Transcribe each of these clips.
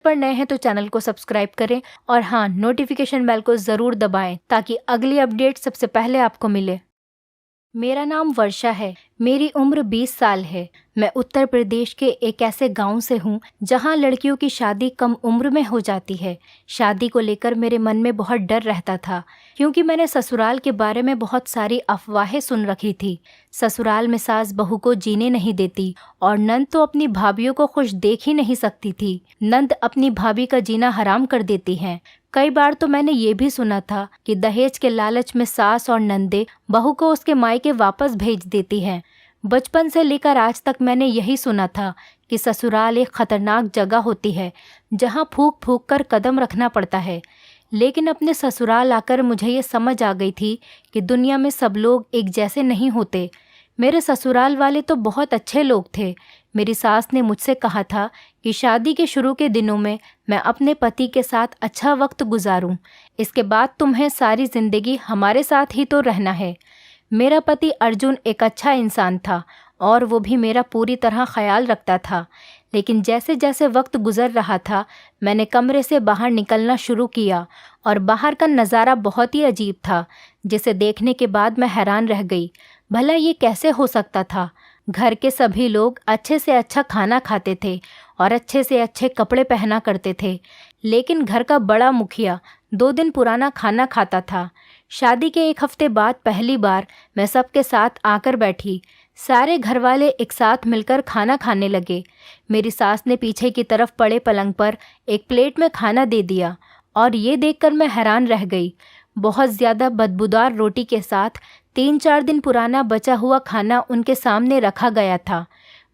पर नए हैं तो चैनल को सब्सक्राइब करें और हाँ, नोटिफिकेशन बेल को ज़रूर दबाएं ताकि अगली अपडेट सबसे पहले आपको मिले। मेरा नाम वर्षा है। मेरी उम्र 20 साल है। मैं उत्तर प्रदेश के एक ऐसे गांव से हूं जहां लड़कियों की शादी कम उम्र में हो जाती है। शादी को लेकर मेरे मन में बहुत डर रहता था क्योंकि मैंने ससुराल के बारे में बहुत सारी अफवाहें सुन रखी थी। ससुराल में सास बहू को जीने नहीं देती और नंद तो अपनी भाभियों को खुश देख ही नहीं सकती थी। नंद अपनी भाभी का जीना हराम कर देती हैं। कई बार तो मैंने ये भी सुना था कि दहेज के लालच में सास और नंदे बहू को उसके मायके वापस भेज देती हैं। बचपन से लेकर आज तक मैंने यही सुना था कि ससुराल एक खतरनाक जगह होती है जहां फूंक फूंक कर कदम रखना पड़ता है। लेकिन अपने ससुराल आकर मुझे ये समझ आ गई थी कि दुनिया में सब लोग एक जैसे नहीं होते। मेरे ससुराल वाले तो बहुत अच्छे लोग थे। मेरी सास ने मुझसे कहा था कि शादी के शुरू के दिनों में मैं अपने पति के साथ अच्छा वक्त गुजारूं। इसके बाद तुम्हें सारी ज़िंदगी हमारे साथ ही तो रहना है। मेरा पति अर्जुन एक अच्छा इंसान था और वो भी मेरा पूरी तरह ख्याल रखता था। लेकिन जैसे जैसे वक्त गुजर रहा था मैंने कमरे से बाहर निकलना शुरू किया और बाहर का नज़ारा बहुत ही अजीब था, जिसे देखने के बाद मैं हैरान रह गई। भला ये कैसे हो सकता था? घर के सभी लोग अच्छे से अच्छा खाना खाते थे और अच्छे से अच्छे कपड़े पहना करते थे, लेकिन घर का बड़ा मुखिया 2 दिन पुराना खाना खाता था। शादी के 1 हफ्ते बाद पहली बार मैं सबके साथ आकर बैठी। सारे घर वाले एक साथ मिलकर खाना खाने लगे। मेरी सास ने पीछे की तरफ पड़े पलंग पर एक प्लेट में खाना दे दिया और ये देखकर मैं हैरान रह गई। बहुत ज़्यादा बदबूदार रोटी के साथ 3-4 दिन पुराना बचा हुआ खाना उनके सामने रखा गया था।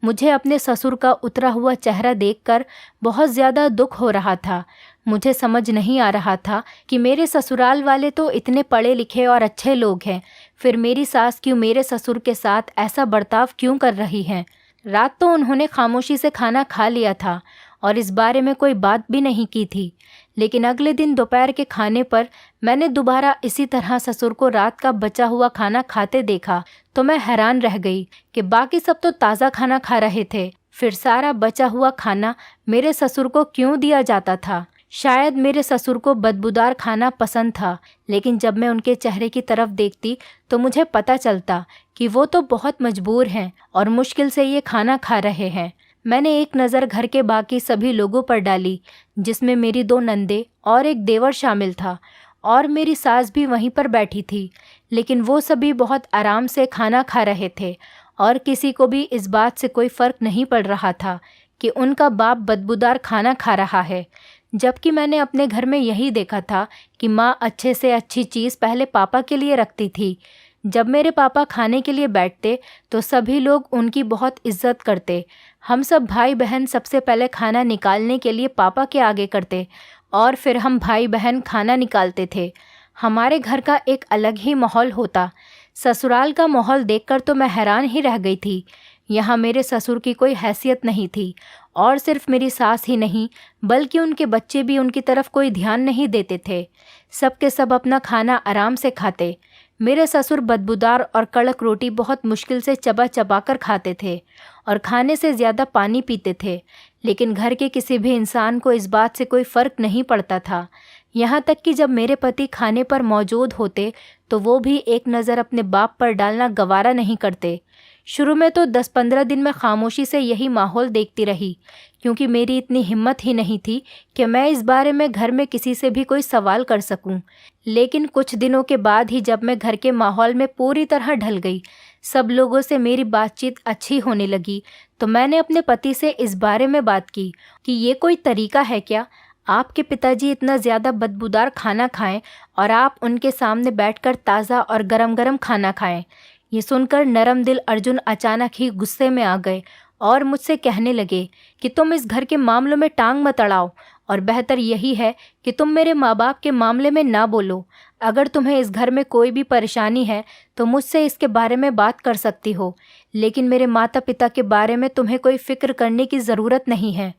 मुझे अपने ससुर का उतरा हुआ चेहरा देखकर बहुत ज़्यादा दुख हो रहा था। मुझे समझ नहीं आ रहा था कि मेरे ससुराल वाले तो इतने पढ़े लिखे और अच्छे लोग हैं, फिर मेरी सास क्यों मेरे ससुर के साथ ऐसा बर्ताव क्यों कर रही हैं। रात तो उन्होंने खामोशी से खाना खा लिया था और इस बारे में कोई बात भी नहीं की थी। लेकिन अगले दिन दोपहर के खाने पर मैंने दोबारा इसी तरह ससुर को रात का बचा हुआ खाना खाते देखा तो मैं हैरान रह गई कि बाकी सब तो ताज़ा खाना खा रहे थे, फिर सारा बचा हुआ खाना मेरे ससुर को क्यों दिया जाता था। शायद मेरे ससुर को बदबूदार खाना पसंद था, लेकिन जब मैं उनके चेहरे की तरफ देखती तो मुझे पता चलता कि वो तो बहुत मजबूर हैं और मुश्किल से ये खाना खा रहे हैं। मैंने एक नज़र घर के बाकी सभी लोगों पर डाली, जिसमें मेरी 2 नंदे और एक देवर शामिल था और मेरी सास भी वहीं पर बैठी थी। लेकिन वो सभी बहुत आराम से खाना खा रहे थे और किसी को भी इस बात से कोई फ़र्क नहीं पड़ रहा था कि उनका बाप बदबूदार खाना खा रहा है। जबकि मैंने अपने घर में यही देखा था कि माँ अच्छे से अच्छी चीज़ पहले पापा के लिए रखती थी। जब मेरे पापा खाने के लिए बैठते तो सभी लोग उनकी बहुत इज्जत करते। हम सब भाई बहन सबसे पहले खाना निकालने के लिए पापा के आगे करते और फिर हम भाई बहन खाना निकालते थे। हमारे घर का एक अलग ही माहौल होता। ससुराल का माहौल देखकर तो मैं हैरान ही रह गई थी। यहाँ मेरे ससुर की कोई हैसियत नहीं थी और सिर्फ मेरी सास ही नहीं बल्कि उनके बच्चे भी उनकी तरफ कोई ध्यान नहीं देते थे। सबके सब अपना खाना आराम से खाते। मेरे ससुर बदबूदार और कड़क रोटी बहुत मुश्किल से चबा चबा कर खाते थे और खाने से ज़्यादा पानी पीते थे। लेकिन घर के किसी भी इंसान को इस बात से कोई फ़र्क नहीं पड़ता था। यहाँ तक कि जब मेरे पति खाने पर मौजूद होते तो वो भी एक नज़र अपने बाप पर डालना गवारा नहीं करते। शुरू में तो 10-15 दिन मैं खामोशी से यही माहौल देखती रही, क्योंकि मेरी इतनी हिम्मत ही नहीं थी कि मैं इस बारे में घर में किसी से भी कोई सवाल कर सकूं। लेकिन कुछ दिनों के बाद ही जब मैं घर के माहौल में पूरी तरह ढल गई, सब लोगों से मेरी बातचीत अच्छी होने लगी, तो मैंने अपने पति से इस बारे में बात की कि ये कोई तरीका है क्या, आपके पिताजी इतना ज़्यादा बदबूदार खाना खाएं और आप उनके सामने बैठकर ताज़ा और गरम गरम खाना खाएं। ये सुनकर नरम दिल अर्जुन अचानक ही गुस्से में आ गए और मुझसे कहने लगे कि तुम इस घर के मामलों में टांग मत अड़ाओ और बेहतर यही है कि तुम मेरे माँ बाप के मामले में ना बोलो। अगर तुम्हें इस घर में कोई भी परेशानी है तो मुझसे इसके बारे में बात कर सकती हो, लेकिन मेरे माता पिता के बारे में तुम्हें कोई फिक्र करने की ज़रूरत नहीं है।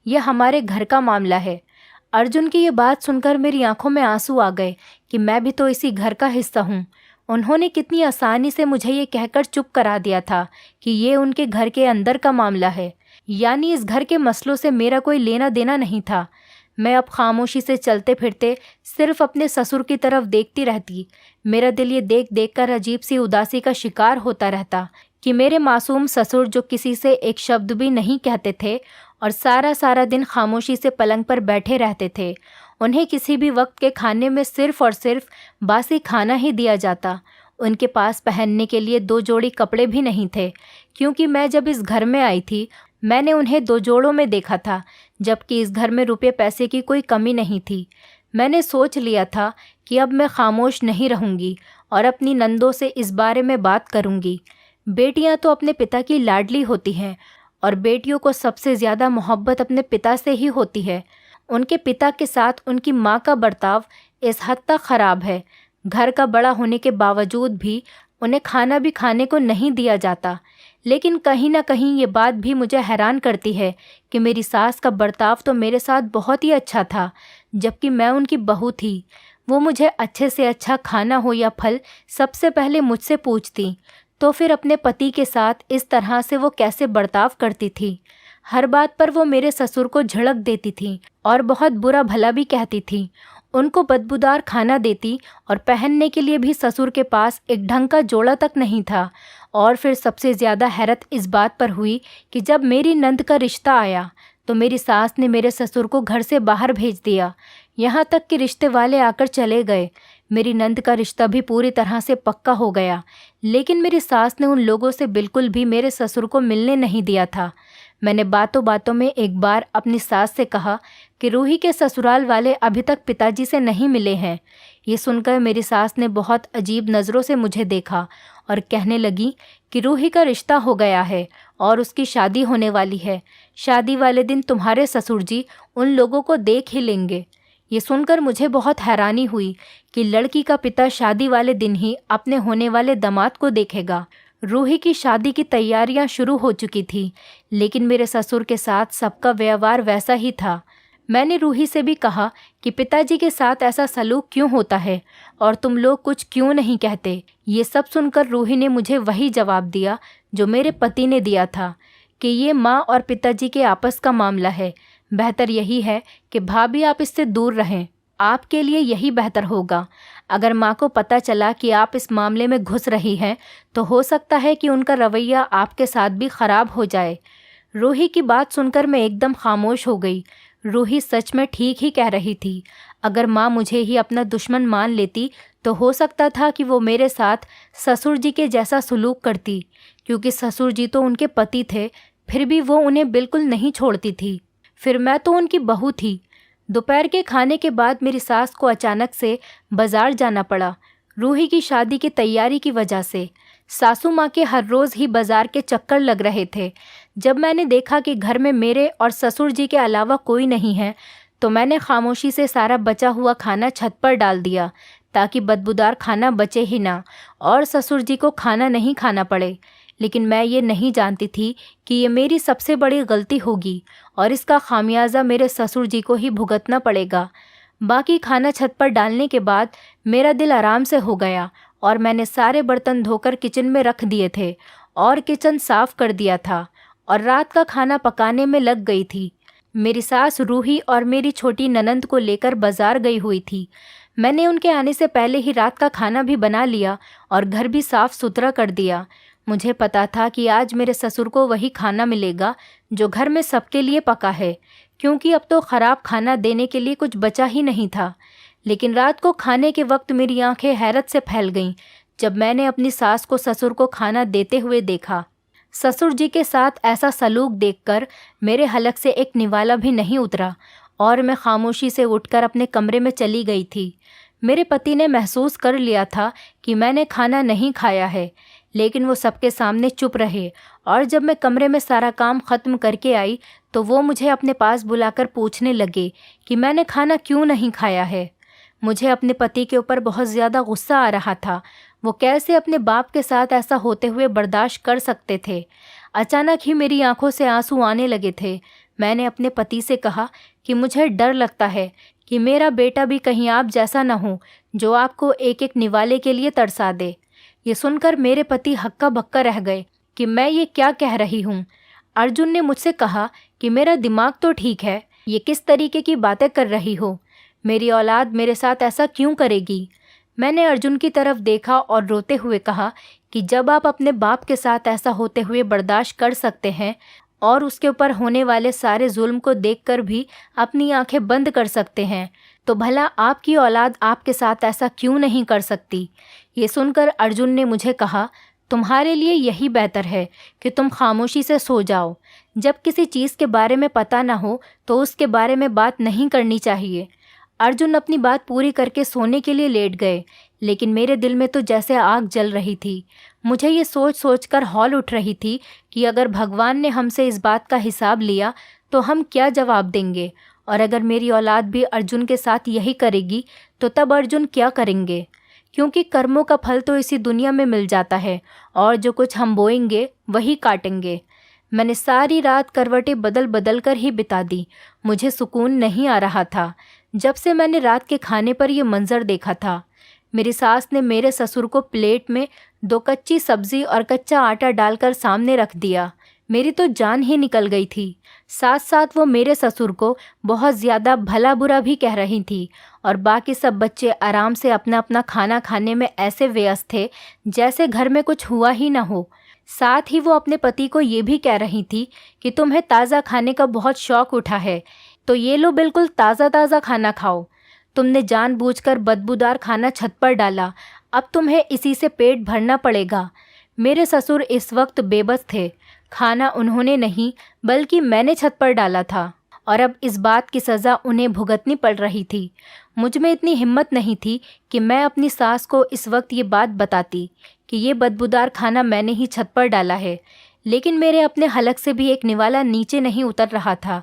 यह हमारे घर का मामला है। अर्जुन की ये बात सुनकर मेरी आंखों में आंसू आ गए कि मैं भी तो इसी घर का हिस्सा हूँ। उन्होंने कितनी आसानी से मुझे ये कहकर चुप करा दिया था कि ये उनके घर के अंदर का मामला है। यानी इस घर के मसलों से मेरा कोई लेना देना नहीं था। मैं अब खामोशी से चलते फिरते सिर्फ अपने ससुर की तरफ देखती रहती। मेरा दिल ये देख देख कर अजीब सी उदासी का शिकार होता रहता कि मेरे मासूम ससुर, जो किसी से एक शब्द भी नहीं कहते थे और सारा सारा दिन खामोशी से पलंग पर बैठे रहते थे, उन्हें किसी भी वक्त के खाने में सिर्फ और सिर्फ बासी खाना ही दिया जाता। उनके पास पहनने के लिए 2 जोड़ी कपड़े भी नहीं थे, क्योंकि मैं जब इस घर में आई थी मैंने उन्हें 2 जोड़ों में देखा था, जबकि इस घर में रुपये पैसे की कोई कमी नहीं थी। मैंने सोच लिया था कि अब मैं खामोश नहीं रहूंगी और अपनी नंदों से इस बारे में बात करूंगी। बेटियां तो अपने पिता की लाडली होती हैं और बेटियों को सबसे ज़्यादा मोहब्बत अपने पिता से ही होती है। उनके पिता के साथ उनकी माँ का बर्ताव इस हद तक ख़राब है। घर का बड़ा होने के बावजूद भी उन्हें खाना भी खाने को नहीं दिया जाता। लेकिन कहीं ना कहीं ये बात भी मुझे हैरान करती है कि मेरी सास का बर्ताव तो मेरे साथ बहुत ही अच्छा था, जबकि मैं उनकी बहू थी। वो मुझे अच्छे से अच्छा खाना हो या फल सबसे पहले मुझसे पूछती, तो फिर अपने पति के साथ इस तरह से वो कैसे बर्ताव करती थी। हर बात पर वो मेरे ससुर को झड़क देती थी और बहुत बुरा भला भी कहती थी। उनको बदबूदार खाना देती और पहनने के लिए भी ससुर के पास एक ढंग का जोड़ा तक नहीं था। और फिर सबसे ज़्यादा हैरत इस बात पर हुई कि जब मेरी नंद का रिश्ता आया तो मेरी सास ने मेरे ससुर को घर से बाहर भेज दिया। यहाँ तक कि रिश्ते वाले आकर चले गए। मेरी नंद का रिश्ता भी पूरी तरह से पक्का हो गया, लेकिन मेरी सास ने उन लोगों से बिल्कुल भी मेरे ससुर को मिलने नहीं दिया था। मैंने बातों बातों में एक बार अपनी सास से कहा कि रूही के ससुराल वाले अभी तक पिताजी से नहीं मिले हैं। ये सुनकर मेरी सास ने बहुत अजीब नज़रों से मुझे देखा और कहने लगी कि रूही का रिश्ता हो गया है और उसकी शादी होने वाली है। शादी वाले दिन तुम्हारे ससुर जी उन लोगों को देख ही लेंगे। ये सुनकर मुझे बहुत हैरानी हुई कि लड़की का पिता शादी वाले दिन ही अपने होने वाले दामाद को देखेगा। रूही की शादी की तैयारियां शुरू हो चुकी थी, लेकिन मेरे ससुर के साथ सबका व्यवहार वैसा ही था। मैंने रूही से भी कहा कि पिताजी के साथ ऐसा सलूक क्यों होता है और तुम लोग कुछ क्यों नहीं कहते। ये सब सुनकर रूही ने मुझे वही जवाब दिया जो मेरे पति ने दिया था कि ये माँ और पिताजी के आपस का मामला है। बेहतर यही है कि भाभी आप इससे दूर रहें, आपके लिए यही बेहतर होगा। अगर माँ को पता चला कि आप इस मामले में घुस रही हैं तो हो सकता है कि उनका रवैया आपके साथ भी ख़राब हो जाए। रूही की बात सुनकर मैं एकदम खामोश हो गई। रूही सच में ठीक ही कह रही थी। अगर माँ मुझे ही अपना दुश्मन मान लेती तो हो सकता था कि वो मेरे साथ ससुर जी के जैसा सलूक करती, क्योंकि ससुर जी तो उनके पति थे, फिर भी वो उन्हें बिल्कुल नहीं छोड़ती थी। फिर मैं तो उनकी बहू थी। दोपहर के खाने के बाद मेरी सास को अचानक से बाज़ार जाना पड़ा, रूही की शादी की तैयारी की वजह से। सासू माँ के हर रोज़ ही बाज़ार के चक्कर लग रहे थे। जब मैंने देखा कि घर में मेरे और ससुर जी के अलावा कोई नहीं है तो मैंने खामोशी से सारा बचा हुआ खाना छत पर डाल दिया ताकि बदबूदार खाना बचे ही ना और ससुर जी को खाना नहीं खाना पड़े। लेकिन मैं ये नहीं जानती थी कि ये मेरी सबसे बड़ी गलती होगी और इसका खामियाजा मेरे ससुर जी को ही भुगतना पड़ेगा। बाकी खाना छत पर डालने के बाद मेरा दिल आराम से हो गया और मैंने सारे बर्तन धोकर किचन में रख दिए थे और किचन साफ कर दिया था और रात का खाना पकाने में लग गई थी। मेरी सास रूही और मेरी छोटी ननंद को लेकर बाजार गई हुई थी। मैंने उनके आने से पहले ही रात का खाना भी बना लिया और घर भी साफ सुथरा कर दिया। मुझे पता था कि आज मेरे ससुर को वही खाना मिलेगा जो घर में सबके लिए पका है, क्योंकि अब तो ख़राब खाना देने के लिए कुछ बचा ही नहीं था। लेकिन रात को खाने के वक्त मेरी आंखें हैरत से फैल गईं जब मैंने अपनी सास को ससुर को खाना देते हुए देखा। ससुर जी के साथ ऐसा सलूक देखकर मेरे हलक से एक निवाला भी नहीं उतरा और मैं खामोशी से उठकर अपने कमरे में चली गई थी। मेरे पति ने महसूस कर लिया था कि मैंने खाना नहीं खाया है, लेकिन वो सबके सामने चुप रहे और जब मैं कमरे में सारा काम ख़त्म करके आई तो वो मुझे अपने पास बुलाकर पूछने लगे कि मैंने खाना क्यों नहीं खाया है। मुझे अपने पति के ऊपर बहुत ज़्यादा गुस्सा आ रहा था। वो कैसे अपने बाप के साथ ऐसा होते हुए बर्दाश्त कर सकते थे। अचानक ही मेरी आंखों से आंसू आने लगे थे। मैंने अपने पति से कहा कि मुझे डर लगता है कि मेरा बेटा भी कहीं आप जैसा न हो जो आपको एक एक निवाले के लिए तरसा दे। ये सुनकर मेरे पति हक्का बक्का रह गए कि मैं ये क्या कह रही हूँ। अर्जुन ने मुझसे कहा कि मेरा दिमाग तो ठीक है, ये किस तरीके की बातें कर रही हो? मेरी औलाद मेरे साथ ऐसा क्यों करेगी? मैंने अर्जुन की तरफ देखा और रोते हुए कहा कि जब आप अपने बाप के साथ ऐसा होते हुए बर्दाश्त कर सकते हैं और उसके ऊपर होने वाले सारे जुल्म को देखकर भी अपनी आंखें बंद कर सकते हैं, तो भला आपकी औलाद आपके साथ ऐसा क्यों नहीं कर सकती? ये सुनकर अर्जुन ने मुझे कहा, तुम्हारे लिए यही बेहतर है कि तुम खामोशी से सो जाओ। जब किसी चीज़ के बारे में पता ना हो तो उसके बारे में बात नहीं करनी चाहिए। अर्जुन अपनी बात पूरी करके सोने के लिए लेट गए, लेकिन मेरे दिल में तो जैसे आग जल रही थी। मुझे ये सोच सोच कर हौल उठ रही थी कि अगर भगवान ने हमसे इस बात का हिसाब लिया तो हम क्या जवाब देंगे, और अगर मेरी औलाद भी अर्जुन के साथ यही करेगी तो तब अर्जुन क्या करेंगे? क्योंकि कर्मों का फल तो इसी दुनिया में मिल जाता है और जो कुछ हम बोएंगे वही काटेंगे। मैंने सारी रात करवटें बदल बदल कर ही बिता दी। मुझे सुकून नहीं आ रहा था जब से मैंने रात के खाने पर यह मंजर देखा था। मेरी सास ने मेरे ससुर को प्लेट में 2 कच्ची सब्जी और कच्चा आटा डालकर सामने रख दिया। मेरी तो जान ही निकल गई थी। साथ साथ वो मेरे ससुर को बहुत ज़्यादा भला बुरा भी कह रही थी और बाकी सब बच्चे आराम से अपना अपना खाना खाने में ऐसे व्यस्त थे जैसे घर में कुछ हुआ ही ना हो। साथ ही वो अपने पति को ये भी कह रही थी कि तुम्हें ताज़ा खाने का बहुत शौक़ उठा है, तो ये लो बिल्कुल ताज़ा ताज़ा खाना खाओ। तुमने जानबूझकर बदबूदार खाना छत पर डाला, अब तुम्हें इसी से पेट भरना पड़ेगा। मेरे ससुर इस वक्त बेबस थे। खाना उन्होंने नहीं बल्कि मैंने छत पर डाला था और अब इस बात की सज़ा उन्हें भुगतनी पड़ रही थी। मुझ में इतनी हिम्मत नहीं थी कि मैं अपनी सास को इस वक्त ये बात बताती कि ये बदबूदार खाना मैंने ही छत पर डाला है, लेकिन मेरे अपने हलक से भी एक निवाला नीचे नहीं उतर रहा था।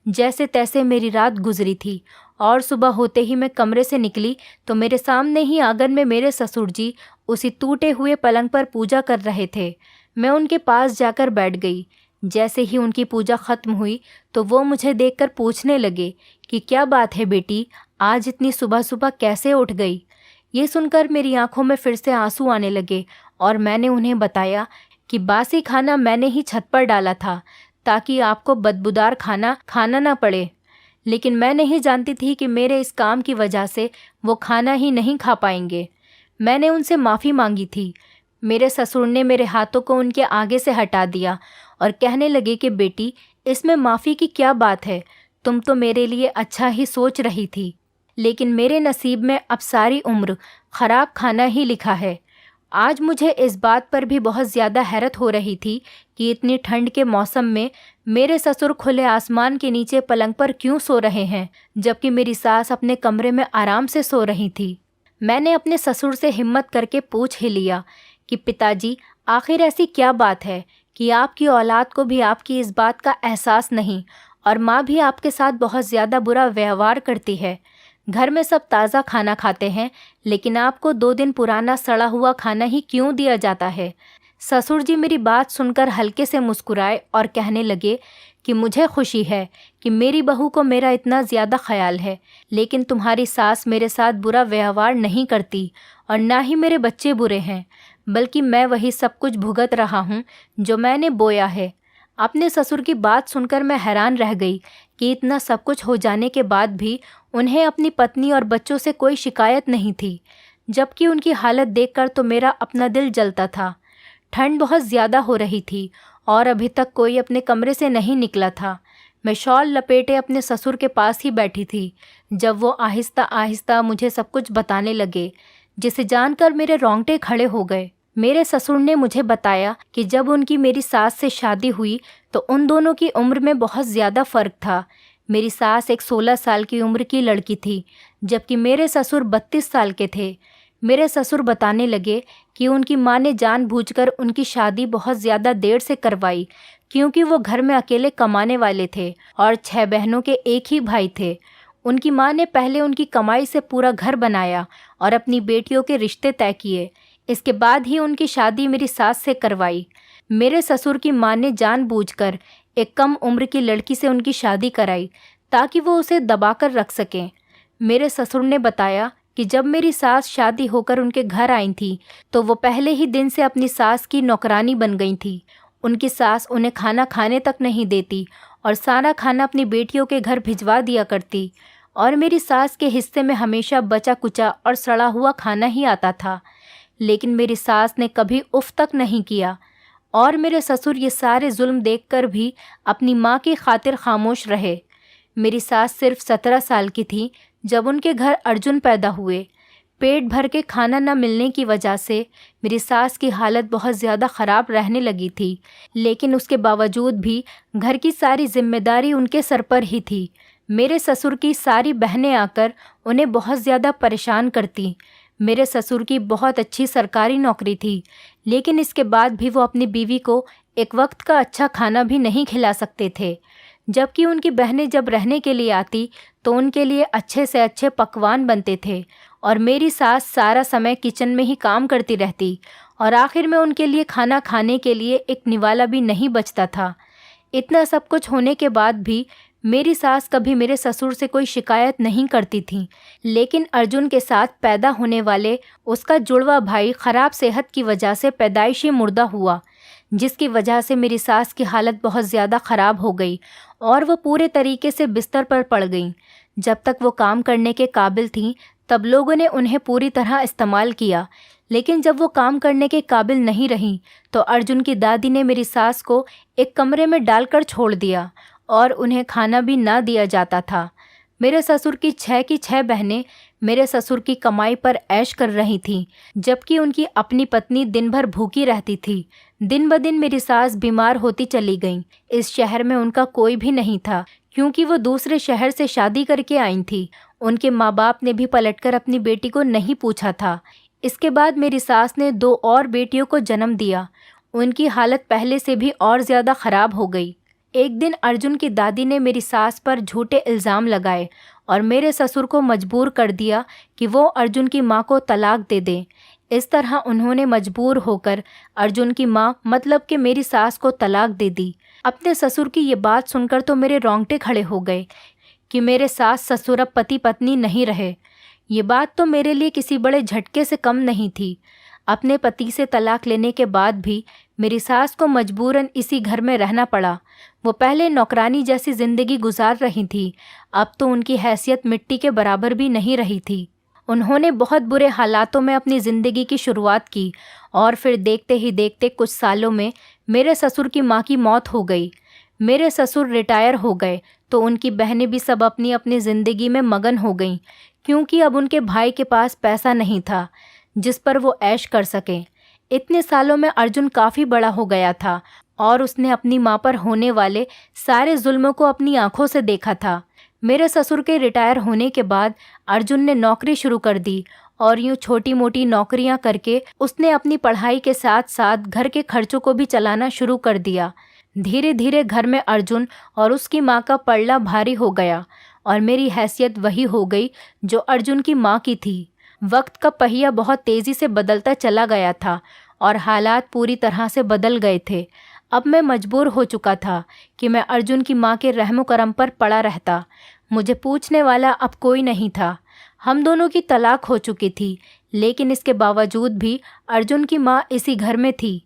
जैसे तैसे मेरी रात गुजरी थी और सुबह होते ही मैं कमरे से निकली तो मेरे सामने ही आंगन में मेरे ससुर जी उसी टूटे हुए पलंग पर पूजा कर रहे थे। मैं उनके पास जाकर बैठ गई। जैसे ही उनकी पूजा खत्म हुई तो वो मुझे देखकर पूछने लगे कि क्या बात है बेटी, आज इतनी सुबह सुबह कैसे उठ गई? ये सुनकर मेरी आंखों में फिर से आंसू आने लगे और मैंने उन्हें बताया कि बासी खाना मैंने ही छत पर डाला था ताकि आपको बदबूदार खाना खाना ना पड़े। लेकिन मैं नहीं जानती थी कि मेरे इस काम की वजह से वो खाना ही नहीं खा पाएंगे। मैंने उनसे माफ़ी मांगी थी। मेरे ससुर ने मेरे हाथों को उनके आगे से हटा दिया और कहने लगे कि बेटी, इसमें माफ़ी की क्या बात है, तुम तो मेरे लिए अच्छा ही सोच रही थी, लेकिन मेरे नसीब में अब सारी उम्र ख़राब खाना ही लिखा है। आज मुझे इस बात पर भी बहुत ज़्यादा हैरत हो रही थी कि इतनी ठंड के मौसम में मेरे ससुर खुले आसमान के नीचे पलंग पर क्यों सो रहे हैं, जबकि मेरी सास अपने कमरे में आराम से सो रही थी। मैंने अपने ससुर से हिम्मत करके पूछ ही लिया कि पिताजी, आखिर ऐसी क्या बात है कि आपकी औलाद को भी आपकी इस बात का एहसास नहीं और माँ भी आपके साथ बहुत ज़्यादा बुरा व्यवहार करती है। घर में सब ताज़ा खाना खाते हैं, लेकिन आपको 2 दिन पुराना सड़ा हुआ खाना ही क्यों दिया जाता है? ससुर जी मेरी बात सुनकर हल्के से मुस्कुराए और कहने लगे कि मुझे खुशी है कि मेरी बहू को मेरा इतना ज़्यादा ख्याल है, लेकिन तुम्हारी सास मेरे साथ बुरा व्यवहार नहीं करती और ना ही मेरे बच्चे बुरे हैं, बल्कि मैं वही सब कुछ भुगत रहा हूँ जो मैंने बोया है। अपने ससुर की बात सुनकर मैं हैरान रह गई कि इतना सब कुछ हो जाने के बाद भी उन्हें अपनी पत्नी और बच्चों से कोई शिकायत नहीं थी, जबकि उनकी हालत देखकर तो मेरा अपना दिल जलता था। ठंड बहुत ज़्यादा हो रही थी और अभी तक कोई अपने कमरे से नहीं निकला था। मैं शॉल लपेटे अपने ससुर के पास ही बैठी थी जब वो आहिस्ता आहिस्ता मुझे सब कुछ बताने लगे, जिसे जानकर मेरे रोंगटे खड़े हो गए। मेरे ससुर ने मुझे बताया कि जब उनकी मेरी सास से शादी हुई तो उन दोनों की उम्र में बहुत ज़्यादा फ़र्क था। मेरी सास एक 16 साल की उम्र की लड़की थी, जबकि मेरे ससुर 32 साल के थे। मेरे ससुर बताने लगे कि उनकी माँ ने जानबूझकर उनकी शादी बहुत ज़्यादा देर से करवाई, क्योंकि वो घर में अकेले कमाने वाले थे और 6 बहनों के एक ही भाई थे। उनकी माँ ने पहले उनकी कमाई से पूरा घर बनाया और अपनी बेटियों के रिश्ते तय किए। इसके बाद ही उनकी शादी मेरी सास से करवाई। मेरे ससुर की माँ ने जानबूझकर एक कम उम्र की लड़की से उनकी शादी कराई ताकि वो उसे दबाकर रख सकें। मेरे ससुर ने बताया कि जब मेरी सास शादी होकर उनके घर आई थी तो वो पहले ही दिन से अपनी सास की नौकरानी बन गई थी उनकी सास उन्हें खाना खाने तक नहीं देती और सारा खाना अपनी बेटियों के घर भिजवा दिया करती, और मेरी सास के हिस्से में हमेशा बचा कुचा और सड़ा हुआ खाना ही आता था। लेकिन मेरी सास ने कभी उफ तक नहीं किया, और मेरे ससुर ये सारे जुल्म देखकर भी अपनी माँ की खातिर खामोश रहे। मेरी सास सिर्फ 17 साल की थी जब उनके घर अर्जुन पैदा हुए। पेट भर के खाना न मिलने की वजह से मेरी सास की हालत बहुत ज़्यादा ख़राब रहने लगी थी, लेकिन उसके बावजूद भी घर की सारी जिम्मेदारी उनके सर पर ही थी। मेरे ससुर की सारी बहनें आकर उन्हें बहुत ज़्यादा परेशान करती। मेरे ससुर की बहुत अच्छी सरकारी नौकरी थी, लेकिन इसके बाद भी वो अपनी बीवी को एक वक्त का अच्छा खाना भी नहीं खिला सकते थे। जबकि उनकी बहनें जब रहने के लिए आती तो उनके लिए अच्छे से अच्छे पकवान बनते थे, और मेरी सास सारा समय किचन में ही काम करती रहती, और आखिर में उनके लिए खाना खाने के लिए एक निवाला भी नहीं बचता था। इतना सब कुछ होने के बाद भी मेरी सास कभी मेरे ससुर से कोई शिकायत नहीं करती थी। लेकिन अर्जुन के साथ पैदा होने वाले उसका जुड़वा भाई ख़राब सेहत की वजह से पैदाइशी मुर्दा हुआ, जिसकी वजह से मेरी सास की हालत बहुत ज़्यादा ख़राब हो गई और वो पूरे तरीके से बिस्तर पर पड़ गईं। जब तक वो काम करने के काबिल थीं तब लोगों ने उन्हें पूरी तरह इस्तेमाल किया, लेकिन जब वो काम करने के काबिल नहीं रहीं तो अर्जुन की दादी ने मेरी सास को एक कमरे में डालकर छोड़ दिया, और उन्हें खाना भी ना दिया जाता था। मेरे ससुर की 6 की 6 बहनें मेरे ससुर की कमाई पर ऐश कर रही थीं, जबकि उनकी अपनी पत्नी दिन भर भूखी रहती थी। दिन ब दिन मेरी सास बीमार होती चली गईं। इस शहर में उनका कोई भी नहीं था, क्योंकि वो दूसरे शहर से शादी करके आई थी। उनके माँ बाप ने भी पलटकर अपनी बेटी को नहीं पूछा था। इसके बाद मेरी सास ने 2 और बेटियों को जन्म दिया। उनकी हालत पहले से भी और ज़्यादा ख़राब हो गई। एक दिन अर्जुन की दादी ने मेरी सास पर झूठे इल्ज़ाम लगाए और मेरे ससुर को मजबूर कर दिया कि वो अर्जुन की माँ को तलाक दे दें। इस तरह उन्होंने मजबूर होकर अर्जुन की माँ मतलब कि मेरी सास को तलाक दे दी। अपने ससुर की ये बात सुनकर तो मेरे रोंगटे खड़े हो गए कि मेरे सास ससुर अब पति पत्नी नहीं रहे। ये बात तो मेरे लिए किसी बड़े झटके से कम नहीं थी। अपने पति से तलाक लेने के बाद भी मेरी सास को मजबूरन इसी घर में रहना पड़ा। वो पहले नौकरानी जैसी ज़िंदगी गुजार रही थी, अब तो उनकी हैसियत मिट्टी के बराबर भी नहीं रही थी। उन्होंने बहुत बुरे हालातों में अपनी ज़िंदगी की शुरुआत की, और फिर देखते ही देखते कुछ सालों में मेरे ससुर की माँ की मौत हो गई। मेरे ससुर रिटायर हो गए तो उनकी बहनें भी सब अपनी अपनी ज़िंदगी में मगन हो गईं, क्योंकि अब उनके भाई के पास पैसा नहीं था जिस पर वो ऐश कर सकें। इतने सालों में अर्जुन काफ़ी बड़ा हो गया था और उसने अपनी माँ पर होने वाले सारे जुल्मों को अपनी आंखों से देखा था। मेरे ससुर के रिटायर होने के बाद अर्जुन ने नौकरी शुरू कर दी, और यूँ छोटी मोटी नौकरियाँ करके उसने अपनी पढ़ाई के साथ साथ घर के खर्चों को भी चलाना शुरू कर दिया। धीरे धीरे घर में अर्जुन और उसकी माँ का पलड़ा भारी हो गया, और मेरी हैसियत वही हो गई जो अर्जुन की माँ की थी। वक्त का पहिया बहुत तेज़ी से बदलता चला गया था और हालात पूरी तरह से बदल गए थे। अब मैं मजबूर हो चुका था कि मैं अर्जुन की माँ के रहमो करम पर पड़ा रहता। मुझे पूछने वाला अब कोई नहीं था। हम दोनों की तलाक हो चुकी थी, लेकिन इसके बावजूद भी अर्जुन की माँ इसी घर में थी।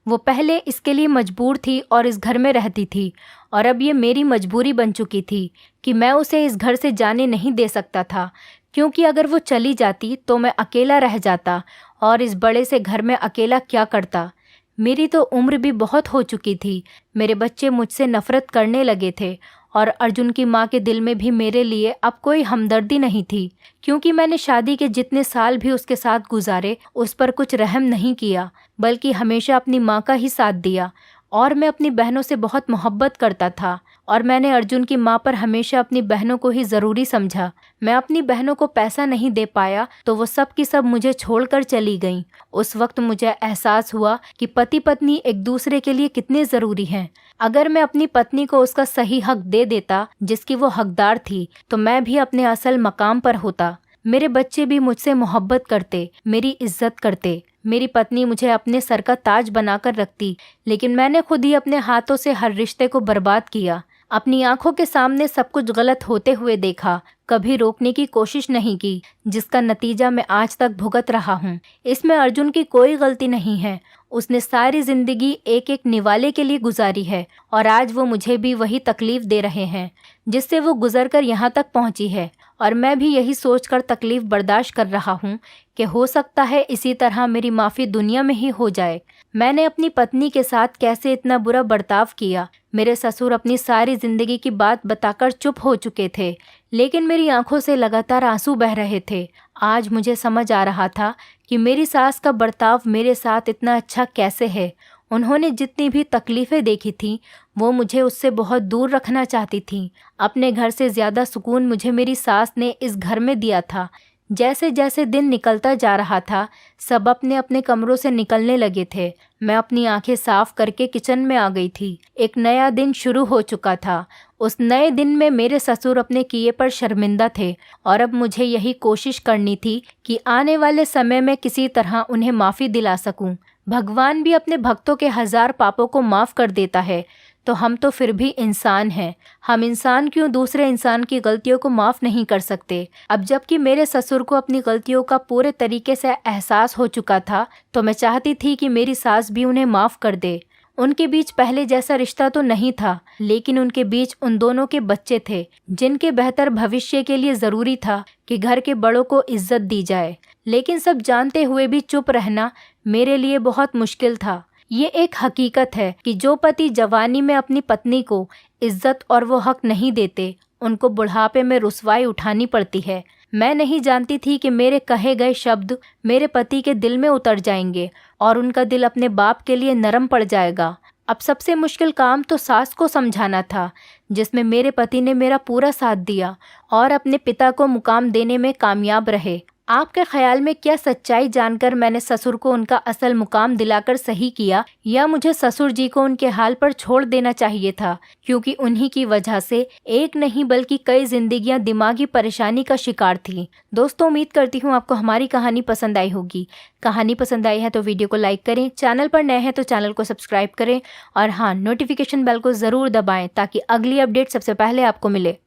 वो पहले इसके लिए मजबूर थी और इस घर में रहती थी, और अब ये मेरी मजबूरी बन चुकी थी कि मैं उसे इस घर से जाने नहीं दे सकता था, क्योंकि अगर वो चली जाती तो मैं अकेला रह जाता, और इस बड़े से घर में अकेला क्या करता। मेरी तो उम्र भी बहुत हो चुकी थी। मेरे बच्चे मुझसे नफ़रत करने लगे थे, और अर्जुन की माँ के दिल में भी मेरे लिए अब कोई हमदर्दी नहीं थी, क्योंकि मैंने शादी के जितने साल भी उसके साथ गुजारे उस पर कुछ रहम नहीं किया, बल्कि हमेशा अपनी माँ का ही साथ दिया। और मैं अपनी बहनों से बहुत मोहब्बत करता था, और मैंने अर्जुन की माँ पर हमेशा अपनी बहनों को ही ज़रूरी समझा। मैं अपनी बहनों को पैसा नहीं दे पाया तो वो सब की सब मुझे छोड़कर चली गईं। उस वक्त मुझे एहसास हुआ कि पति पत्नी एक दूसरे के लिए कितने ज़रूरी हैं। अगर मैं अपनी पत्नी को उसका सही हक दे देता जिसकी वो हकदार थी, तो मैं भी अपने असल मकाम पर होता। मेरे बच्चे भी मुझसे मोहब्बत करते, मेरी इज्जत करते। मेरी पत्नी मुझे अपने सर का ताज बनाकर रखती, लेकिन मैंने खुद ही अपने हाथों से हर रिश्ते को बर्बाद किया। अपनी आंखों के सामने सब कुछ गलत होते हुए देखा, कभी रोकने की कोशिश नहीं की, जिसका नतीजा मैं आज तक भुगत रहा हूँ। इसमें अर्जुन की कोई गलती नहीं है। उसने सारी जिंदगी एक एक निवाले के लिए गुजारी है और आज वो मुझे भी वही तकलीफ दे रहे हैं जिससे वो गुजर कर यहाँ तक पहुँची है। और मैं भी यही सोचकर तकलीफ बर्दाश्त कर रहा हूँ कि हो सकता है इसी तरह मेरी माफ़ी दुनिया में ही हो जाए। मैंने अपनी पत्नी के साथ कैसे इतना बुरा बर्ताव किया। मेरे ससुर अपनी सारी ज़िंदगी की बात बताकर चुप हो चुके थे, लेकिन मेरी आंखों से लगातार आंसू बह रहे थे। आज मुझे समझ आ रहा था कि मेरी सास का बर्ताव मेरे साथ इतना अच्छा कैसे है। उन्होंने जितनी भी तकलीफ़ें देखी थीं वो मुझे उससे बहुत दूर रखना चाहती थीं। अपने घर से ज़्यादा सुकून मुझे मेरी सास ने इस घर में दिया था। जैसे जैसे दिन निकलता जा रहा था सब अपने अपने कमरों से निकलने लगे थे। मैं अपनी आंखें साफ करके किचन में आ गई थी। एक नया दिन शुरू हो चुका था। उस नए दिन में मेरे ससुर अपने किए पर शर्मिंदा थे और अब मुझे यही कोशिश करनी थी कि आने वाले समय में किसी तरह उन्हें माफ़ी दिला सकूं। भगवान भी अपने भक्तों के 1000 पापों को माफ़ कर देता है, तो हम तो फिर भी इंसान हैं। हम इंसान क्यों दूसरे इंसान की गलतियों को माफ़ नहीं कर सकते। अब जबकि मेरे ससुर को अपनी गलतियों का पूरे तरीके से एहसास हो चुका था तो मैं चाहती थी कि मेरी सास भी उन्हें माफ़ कर दे। उनके बीच पहले जैसा रिश्ता तो नहीं था, लेकिन उनके बीच उन दोनों के बच्चे थे जिनके बेहतर भविष्य के लिए ज़रूरी था कि घर के बड़ों को इज्जत दी जाए। लेकिन सब जानते हुए भी चुप रहना मेरे लिए बहुत मुश्किल था। ये एक हकीकत है कि जो पति जवानी में अपनी पत्नी को इज्जत और वो हक नहीं देते उनको बुढ़ापे में रुसवाई उठानी पड़ती है। मैं नहीं जानती थी कि मेरे कहे गए शब्द मेरे पति के दिल में उतर जाएंगे और उनका दिल अपने बाप के लिए नरम पड़ जाएगा। अब सबसे मुश्किल काम तो सास को समझाना था, जिसमें मेरे पति ने मेरा पूरा साथ दिया और अपने पिता को मुकाम देने में कामयाब रहे। आपके ख्याल में क्या सच्चाई जानकर मैंने ससुर को उनका असल मुकाम दिलाकर सही किया, या मुझे ससुर जी को उनके हाल पर छोड़ देना चाहिए था, क्योंकि उन्हीं की वजह से एक नहीं बल्कि कई जिंदगियां दिमागी परेशानी का शिकार थीं। दोस्तों, उम्मीद करती हूँ आपको हमारी कहानी पसंद आई होगी। कहानी पसंद आई है तो वीडियो को लाइक करें, चैनल पर नए हैं तो चैनल को सब्सक्राइब करें और हाँ, नोटिफिकेशन बेल को ज़रूर दबाएं ताकि अगली अपडेट सबसे पहले आपको मिले।